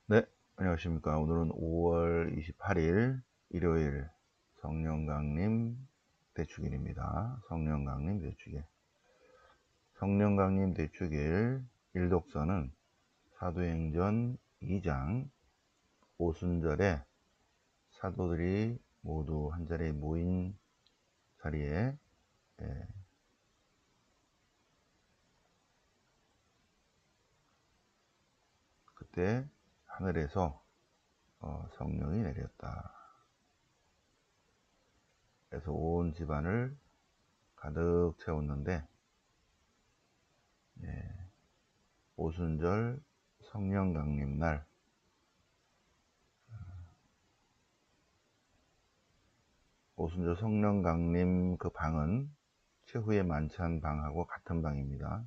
네, 안녕하십니까. 오늘은 5월 28일 일요일 성령강림 대축일입니다. 성령강림 대축일. 성령강림 대축일 일독서는 사도행전 2장 오순절에 사도들이 모두 한자리에 모인 자리에 그때 하늘에서 성령이 내렸다. 그래서 온 집안을 가득 채웠는데 오순절 성령강림날 오순절 성령강림 그 방은 최후의 만찬 방하고 같은 방입니다.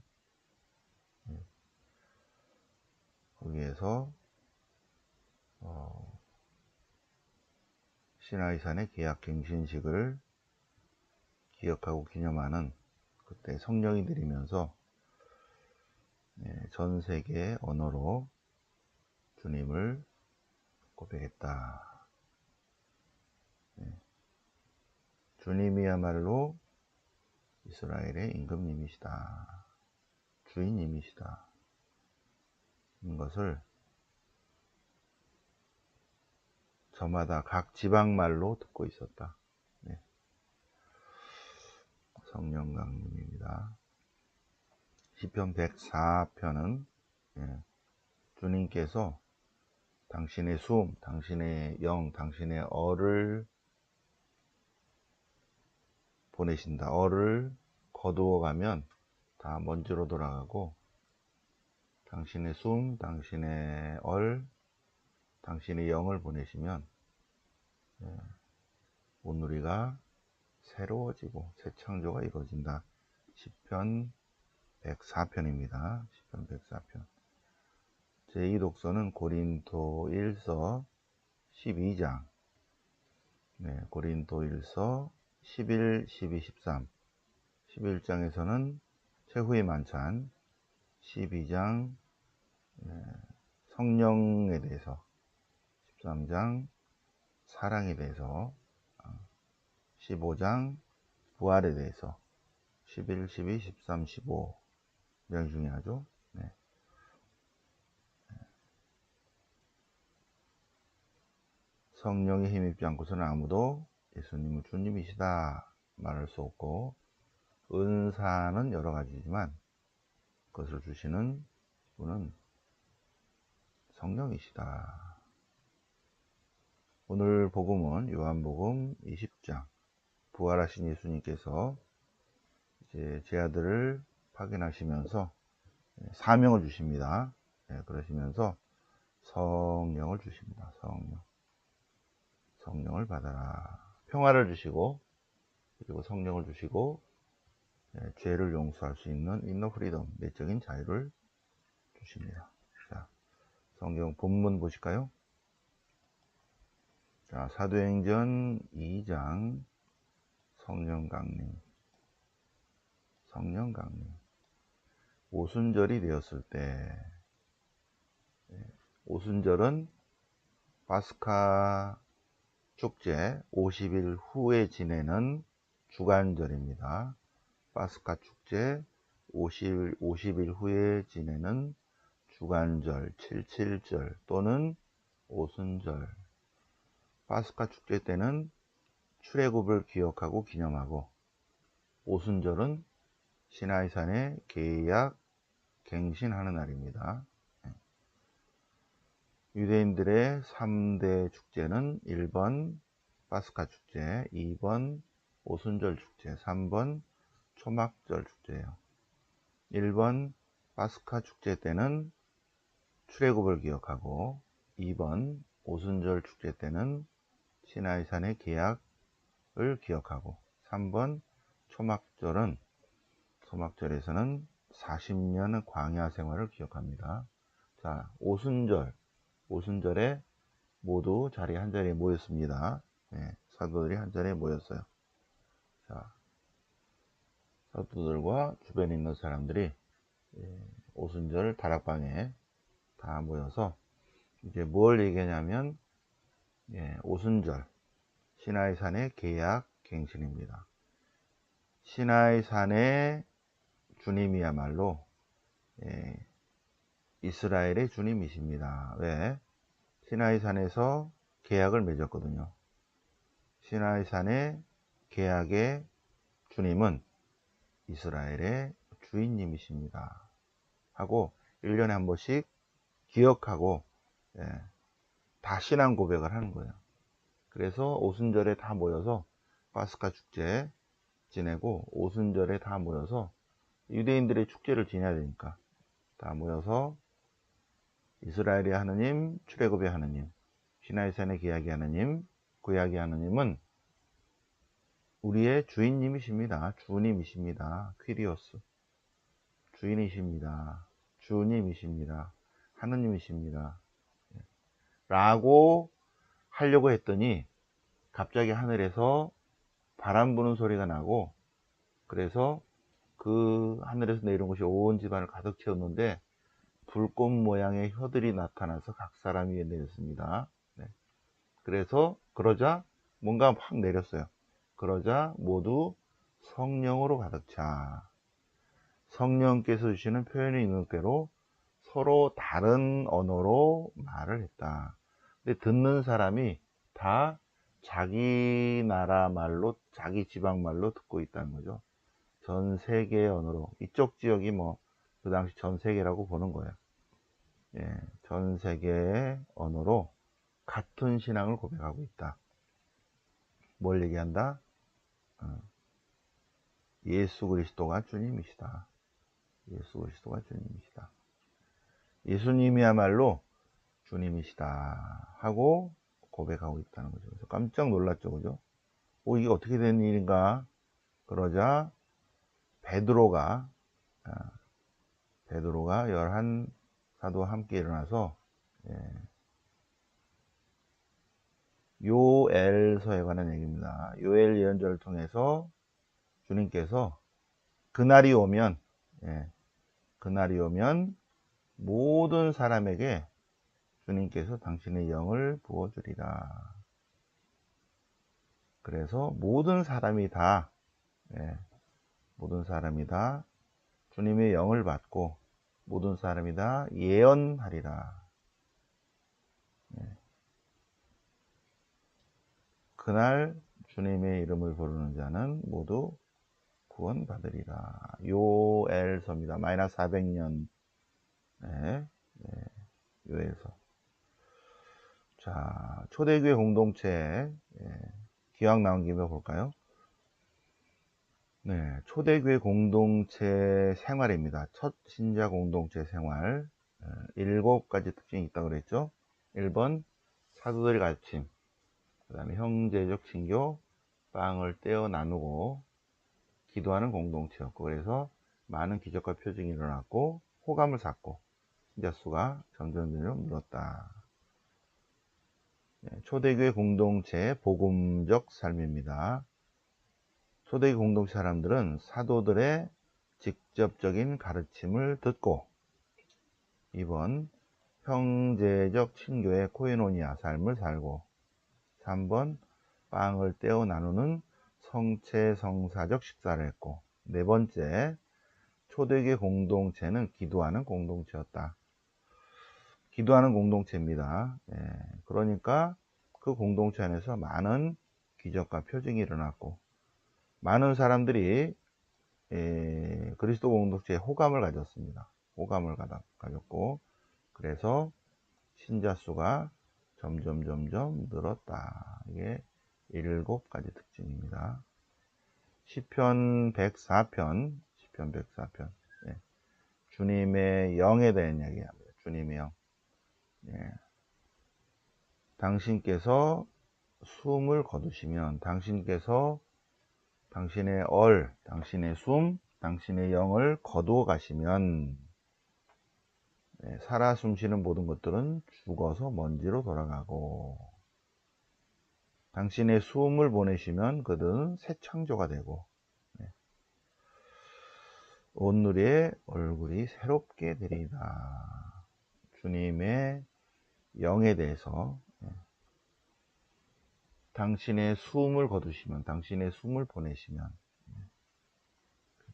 거기에서 시나이산의 계약갱신식을 기억하고 기념하는 그때 성령이 내리면서 전 세계 언어로 주님을 고백했다. 주님이야말로 이스라엘의 임금님이시다. 주인님이시다. 이 것을 저마다 각 지방말로 듣고 있었다. 성령강림입니다. 시편 104편은 주님께서 당신의 숨, 당신의 영, 당신의 어를 보내신다. 어를 거두어 가면 다 먼지로 돌아가고 당신의 숨, 당신의 당신의 영을 보내시면 오누리가 새로워지고 새 창조가 이루어진다. 시편 104편입니다. 시편 104편. 제2독서는 고린도 1서 12장, 고린도 1서 11, 12, 13. 11장에서는 최후의 만찬, 12장 성령에 대해서, 13장 사랑에 대해서, 15장 부활에 대해서, 11, 12, 13, 15 굉장히 중요하죠. 성령의 힘입지 않고서는 아무도 예수님은 주님이시다 말할 수 없고, 은사는 여러 가지지만 그것을 주시는 분은 성령이시다. 오늘 복음은 요한복음 20장, 부활하신 예수님께서 이제 제 아들을 파견하시면서 사명을 주십니다. 그러시면서 성령을 주십니다. 성령을 받아라. 평화를 주시고, 그리고 성령을 주시고, 죄를 용서할 수 있는 인너 프리덤, 내적인 자유를 주십니다. 자, 성경 본문 보실까요? 자, 사도행전 2장 성령강림. 오순절이 되었을 때, 오순절은 파스카 축제 50일 후에 지내는 주간절입니다. 파스카 축제 50일 후에 지내는 주간절, 77절 또는 오순절. 파스카 축제 때는 출애굽을 기억하고 기념하고, 오순절은 시나이산의 계약 갱신하는 날입니다. 유대인들의 3대 축제는 1번 파스카 축제, 2번 오순절 축제, 3번 초막절 축제예요. 1번 파스카 축제 때는 출애굽을 기억하고, 2번 오순절 축제 때는 시나이산의 계약을 기억하고, 3번 초막절에서는 40년 광야 생활을 기억합니다. 자, 오순절에 모두 한자리에 모였습니다. 사도들이 한자리에 모였어요. 자, 사도들과 주변에 있는 사람들이 오순절 다락방에 다 모여서 이제 뭘 얘기하냐면, 오순절, 시나이산의 계약 갱신입니다. 시나이산의 주님이야말로 이스라엘의 주님이십니다. 왜? 시나이산에서 계약을 맺었거든요. 시나이산의 계약의 주님은 이스라엘의 주인님이십니다. 하고 1년에 한 번씩 기억하고 다 신앙 고백을 하는 거예요. 그래서 오순절에 다 모여서 파스카 축제 지내고 오순절에 다 모여서 유대인들의 축제를 지내야 되니까 다 모여서 이스라엘의 하느님, 출애굽의 하느님, 시나이산의 계약의 하느님, 구약의 하느님은 우리의 주인님이십니다. 주님이십니다. 퀴리오스. 주인이십니다. 주님이십니다. 하느님이십니다. 라고 하려고 했더니 갑자기 하늘에서 바람 부는 소리가 나고 그래서 그 하늘에서 내려온 것이 온 집안을 가득 채웠는데 불꽃 모양의 혀들이 나타나서 각 사람 위에 내렸습니다. 그래서 그러자 뭔가 확 내렸어요. 그러자 모두 성령으로 가득 차. 성령께서 주시는 표현이 있는 대로 서로 다른 언어로 말을 했다. 근데 듣는 사람이 다 자기 나라 말로, 자기 지방 말로 듣고 있다는 거죠. 전 세계의 언어로. 이쪽 지역이 그 당시 전 세계라고 보는 거예요. 전 세계의 언어로 같은 신앙을 고백하고 있다. 뭘 얘기한다? 예수 그리스도가 주님이시다. 예수 그리스도가 주님이시다. 예수님이야말로 주님이시다 하고 고백하고 있다는 거죠. 그래서 깜짝 놀랐죠, 그죠? 이게 어떻게 된 일인가? 그러자 베드로가 11 사도와 함께 일어나서 요엘서에 관한 얘기입니다. 요엘 예언자를 통해서 주님께서 그날이 오면 모든 사람에게 주님께서 당신의 영을 부어주리라. 그래서 모든 사람이 다 주님의 영을 받고 모든 사람이 다 예언하리라. 그날 주님의 이름을 부르는 자는 모두 구원받으리라. 요엘서입니다. 마이너스 400년 요엘서. 자, 초대교회 공동체 기왕 나온 김에 볼까요? 초대교회 공동체 생활입니다. 첫 신자 공동체 생활 7가지 특징이 있다고 그랬죠. 1번 사도들의 가르침, 그 다음에 형제적 친교, 빵을 떼어 나누고 기도하는 공동체였고, 그래서 많은 기적과 표징이 일어났고 호감을 샀고 신자 수가 점점 늘었다. 초대교회 공동체의 복음적 삶입니다. 초대교회 공동체 사람들은 사도들의 직접적인 가르침을 듣고 2번 형제적 친교의 코이노니아 삶을 살고 3번 빵을 떼어 나누는 성체성사적 식사를 했고 4번째 초대교회 공동체는 기도하는 공동체였다. 기도하는 공동체입니다. 그러니까 그 공동체 안에서 많은 기적과 표징이 일어났고 많은 사람들이 그리스도 공동체에 호감을 가졌습니다. 호감을 가졌고 그래서 신자 수가 점점 늘었다. 이게 7가지 특징입니다. 시편 104편 주님의 영에 대한 이야기합니다. 주님의 영. 당신께서 숨을 거두시면 당신께서 당신의 당신의 숨, 당신의 영을 거두어 가시면 살아 숨쉬는 모든 것들은 죽어서 먼지로 돌아가고 당신의 숨을 보내시면 그들은 새 창조가 되고 온누리의 얼굴이 새롭게 되리이다. 주님의 영에 대해서 당신의 숨을 거두시면, 당신의 숨을 보내시면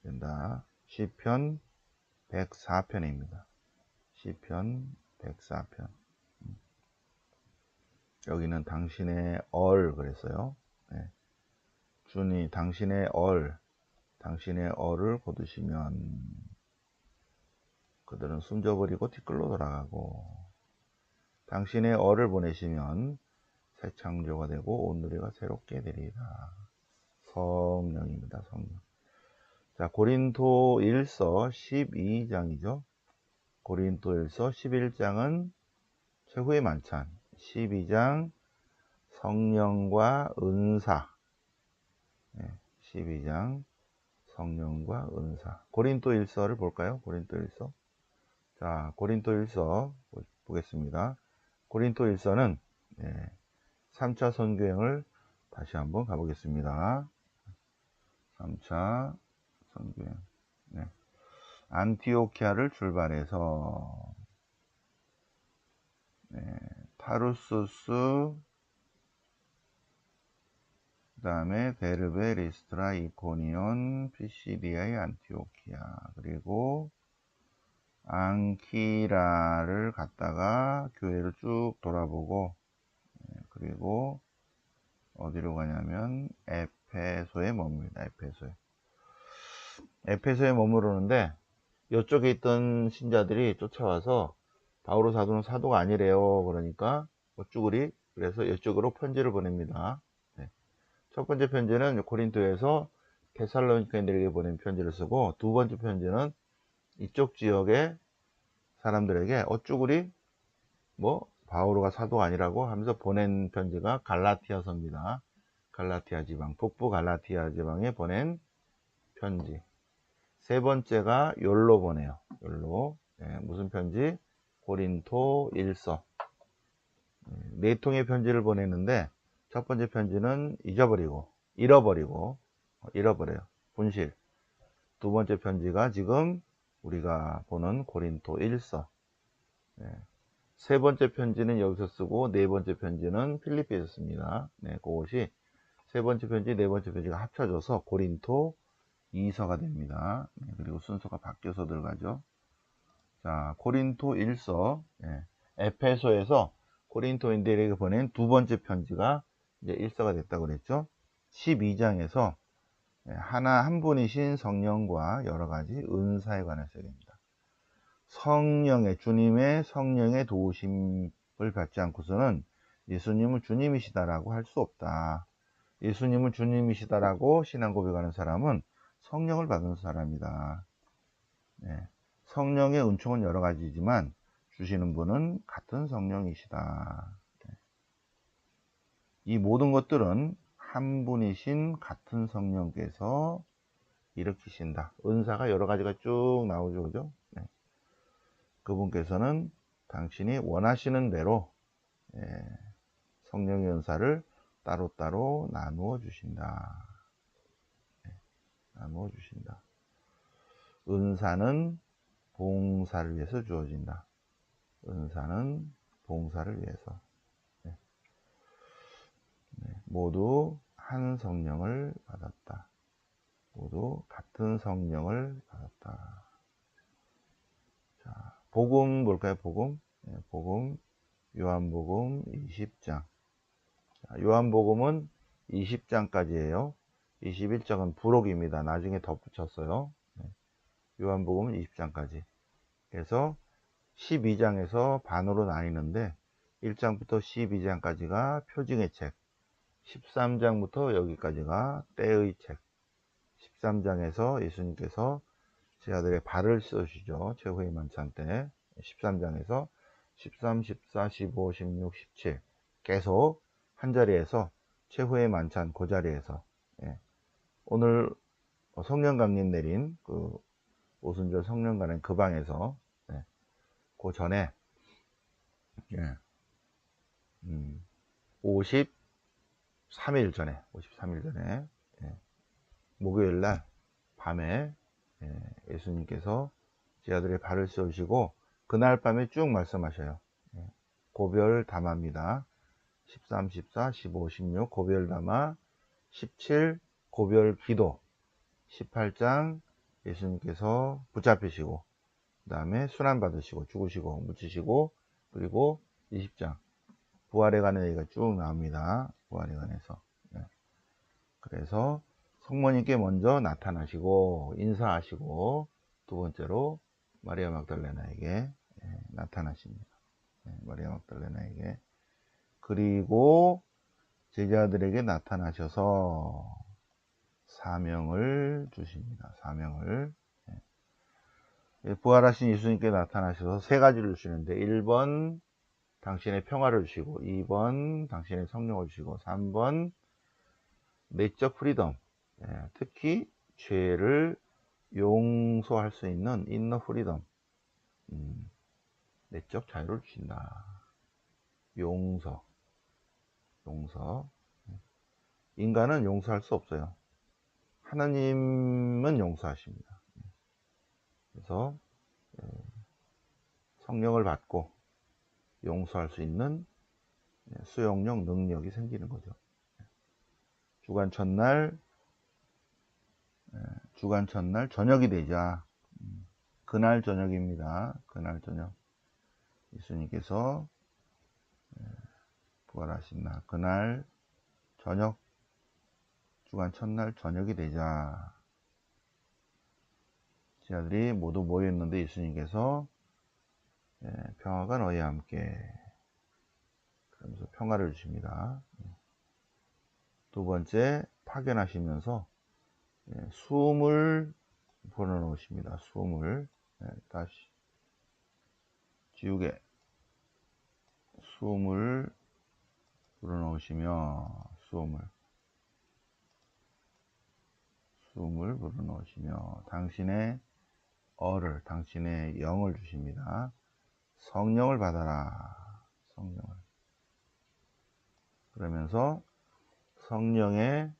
된다. 시편 104편입니다. 시편 104편. 여기는 당신의 그랬어요. 주님, 당신의 얼을 거두시면 그들은 숨져버리고 뒤끌로 돌아가고, 당신의 얼을 보내시면 새 창조가 되고 온 누리가 새롭게 되리라. 성령입니다. 성령. 자, 고린도일서 12장이죠. 고린도일서 11장은 최후의 만찬, 12장 성령과 은사, 12장 성령과 은사. 고린도일서를 볼까요? 고린도일서. 자, 고린도일서 보겠습니다. 고린도일서는 3차 선교행을 다시 한번 가보겠습니다. 3차 선교행. 안티오키아를 출발해서 타르수스, 그 다음에 데르베, 리스트라, 이코니온, 피시디아의 안티오키아, 그리고 앙키라를 갔다가 교회를 쭉 돌아보고, 그리고 어디로 가냐면 에페소에 머뭅니다. 에페소에 머무르는데, 이쪽에 있던 신자들이 쫓아와서 바오로 사도는 사도가 아니래요. 그러니까 쭈구리, 그래서 이쪽으로 편지를 보냅니다. 첫 번째 편지는 고린도에서 데살로니가인들에게 보낸 편지를 쓰고, 두 번째 편지는 이쪽 지역의 사람들에게 쭈구리 바오로가 사도가 아니라고 하면서 보낸 편지가 갈라티아서입니다. 갈라티아 지방, 북부 갈라티아 지방에 보낸 편지. 세 번째가 욜로 보내요. 욜로. 무슨 편지? 고린토 일서. 네 통의 편지를 보냈는데, 첫 번째 편지는 잃어버려요. 분실. 두 번째 편지가 지금 우리가 보는 고린토 일서. 세 번째 편지는 여기서 쓰고, 네 번째 편지는 필리피에서 씁니다. 그것이 세 번째 편지, 네 번째 편지가 합쳐져서 고린토 2서가 됩니다. 그리고 순서가 바뀌어서 들어가죠. 자, 고린토 1서, 에페소에서 고린토인들에게 보낸 두 번째 편지가 이제 1서가 됐다고 그랬죠. 12장에서 한 분이신 성령과 여러 가지 은사에 관해서 얘기합니다. 주님의 성령의 도우심을 받지 않고서는 예수님을 주님이시다라고 할 수 없다. 예수님을 주님이시다라고 신앙 고백하는 사람은 성령을 받은 사람이다. 성령의 은총은 여러 가지지만 주시는 분은 같은 성령이시다. 이 모든 것들은 한 분이신 같은 성령께서 일으키신다. 은사가 여러 가지가 쭉 나오죠. 그죠? 그분께서는 당신이 원하시는 대로 성령의 은사를 따로따로 나누어 주신다. 은사는 봉사를 위해서 주어진다. 은사는 봉사를 위해서. 모두 한 성령을 받았다. 모두 같은 성령을 받았다. 자, 복음 볼까요? 복음 요한복음 20장. 요한복음은 20장까지예요. 21장은 부록입니다. 나중에 덧붙였어요. 요한복음은 20장까지. 그래서 12장에서 반으로 나뉘는데 1장부터 12장까지가 표징의 책, 13장부터 여기까지가 때의 책. 13장에서 예수님께서 제 아들의 발을 씻으시죠. 최후의 만찬 때. 13장에서 13, 14, 15, 16, 17 계속 한자리에서 최후의 만찬 그 자리에서 오늘 성령 강림 내린 그 오순절 성령 가는 그 방에서 그 전에 53일 전에 목요일 날 밤에 예수님께서 제 아들의 발을 씌우시고 그날 밤에 쭉 말씀하셔요. 고별담화입니다. 13, 14, 15, 16 고별담화, 17 고별기도, 18장 예수님께서 붙잡히시고 그 다음에 순환받으시고 죽으시고 묻히시고, 그리고 20장 부활에 관한 얘기가 쭉 나옵니다. 부활에 관해서. 그래서 성모님께 먼저 나타나시고 인사하시고, 두 번째로 마리아 mag달레나에게 나타나십니다. 마리아 mag달레나에게. 그리고 제자들에게 나타나셔서 사명을 주십니다. 사명을. 부활하신 예수님께 나타나셔서 세 가지를 주시는데, 1번 당신의 평화를 주시고, 2번 당신의 성령을 주시고, 3번 내적 프리덤, 특히 죄를 용서할 수 있는 인너 프리덤, 내적 자유를 주신다. 용서. 인간은 용서할 수 없어요. 하나님은 용서하십니다. 그래서 성령을 받고 용서할 수 있는 수용력, 능력이 생기는 거죠. 주간 첫날 저녁이 되자, 그날 저녁입니다. 그날 저녁, 예수님께서 부활하신 날, 그날 저녁, 주간 첫날 저녁이 되자 제자들이 모두 모여있는데 예수님께서 평화가 너희와 함께, 그러면서 평화를 주십니다. 두 번째, 파견하시면서 숨을 불어넣으십니다. 숨을. 다시 지우개. 숨을 불어넣으시며, 숨을 불어넣으시며 당신의 당신의 영을 주십니다. 성령을 받아라. 성령을. 그러면서 성령의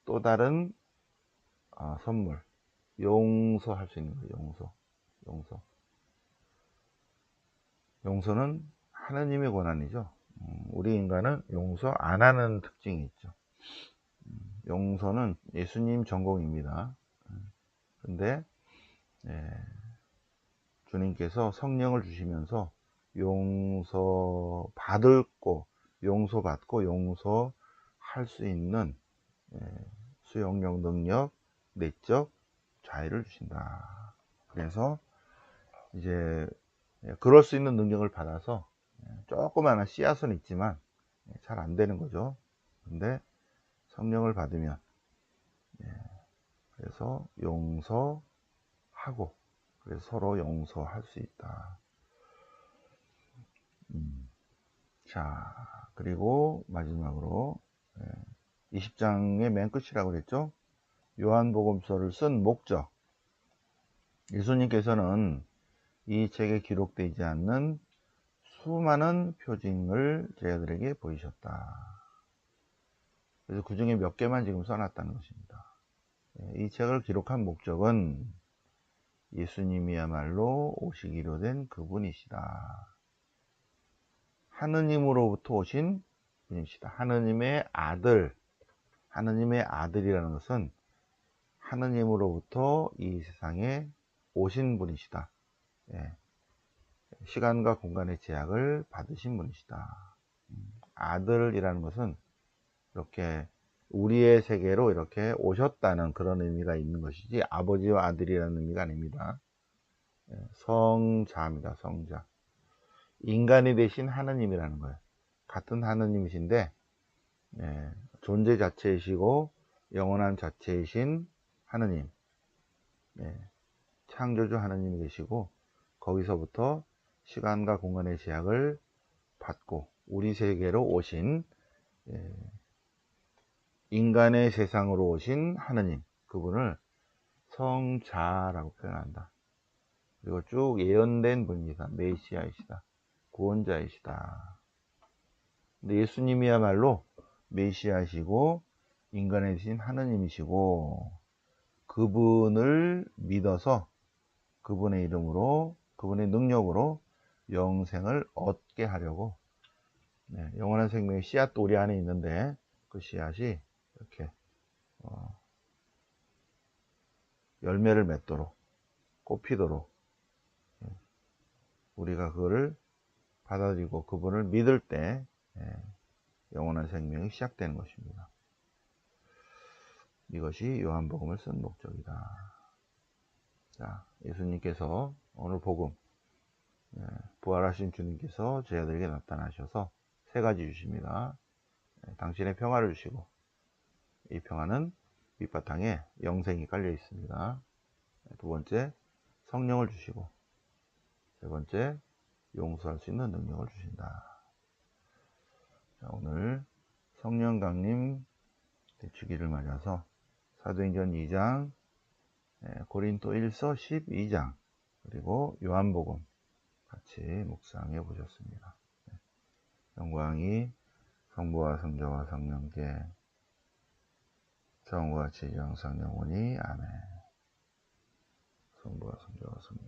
또 다른 선물, 용서할 수 있는 거예요. 용서는 하나님의 권한이죠. 우리 인간은 용서 안 하는 특징이 있죠. 용서는 예수님 전공입니다. 근데 주님께서 성령을 주시면서 용서받고 용서할 수 있는 수용력, 능력, 내적 자유를 주신다. 그래서 이제 그럴 수 있는 능력을 받아서 조그마한 씨앗은 있지만 잘 안 되는 거죠. 근데 성령을 받으면 그래서 용서하고, 그래서 서로 용서할 수 있다. 자, 그리고 마지막으로 20장의 맨 끝이라고 그랬죠. 요한복음서를 쓴 목적. 예수님께서는 이 책에 기록되지 않는 수많은 표징을 제자들에게 보이셨다. 그래서 그 중에 몇 개만 지금 써놨다는 것입니다. 이 책을 기록한 목적은 예수님이야말로 오시기로 된 그분이시다. 하느님으로부터 오신 분이시다. 하느님의 아들이라는 것은 하느님으로부터 이 세상에 오신 분이시다. 시간과 공간의 제약을 받으신 분이시다. 아들이라는 것은 이렇게 우리의 세계로 이렇게 오셨다는 그런 의미가 있는 것이지, 아버지와 아들이라는 의미가 아닙니다. 성자입니다. 성자. 인간이 되신 하느님이라는 거예요. 같은 하느님이신데 존재 자체이시고 영원한 자체이신 하느님, 창조주 하느님이 계시고, 거기서부터 시간과 공간의 제약을 받고 우리 세계로 오신, 인간의 세상으로 오신 하느님, 그분을 성자라고 표현한다. 그리고 쭉 예언된 분입니다. 메시아이시다. 구원자이시다. 근데 예수님이야말로 메시아이시고 인간에 계신 하느님이시고, 그분을 믿어서 그분의 이름으로, 그분의 능력으로 영생을 얻게 하려고 네, 영원한 생명의 씨앗도 우리 안에 있는데 그 씨앗이 이렇게 열매를 맺도록 꽃피도록 우리가 그거를 받아들이고 그분을 믿을 때 영원한 생명이 시작되는 것입니다. 이것이 요한복음을 쓴 목적이다. 자, 예수님께서 오늘 복음 부활하신 주님께서 저희들에게 나타나셔서 세 가지 주십니다. 당신의 평화를 주시고 이 평화는 밑바탕에 영생이 깔려 있습니다. 두 번째 성령을 주시고 세 번째 용서할 수 있는 능력을 주신다. 자, 오늘 성령 강림 대축일을 맞아서 사도행전 2장, 고린도 1서 12장, 그리고 요한복음 같이 묵상해 보셨습니다. 영광이 성부와 성자와 성령께 처음과 같이 영상 영원히 아멘. 성부와 성자와 성령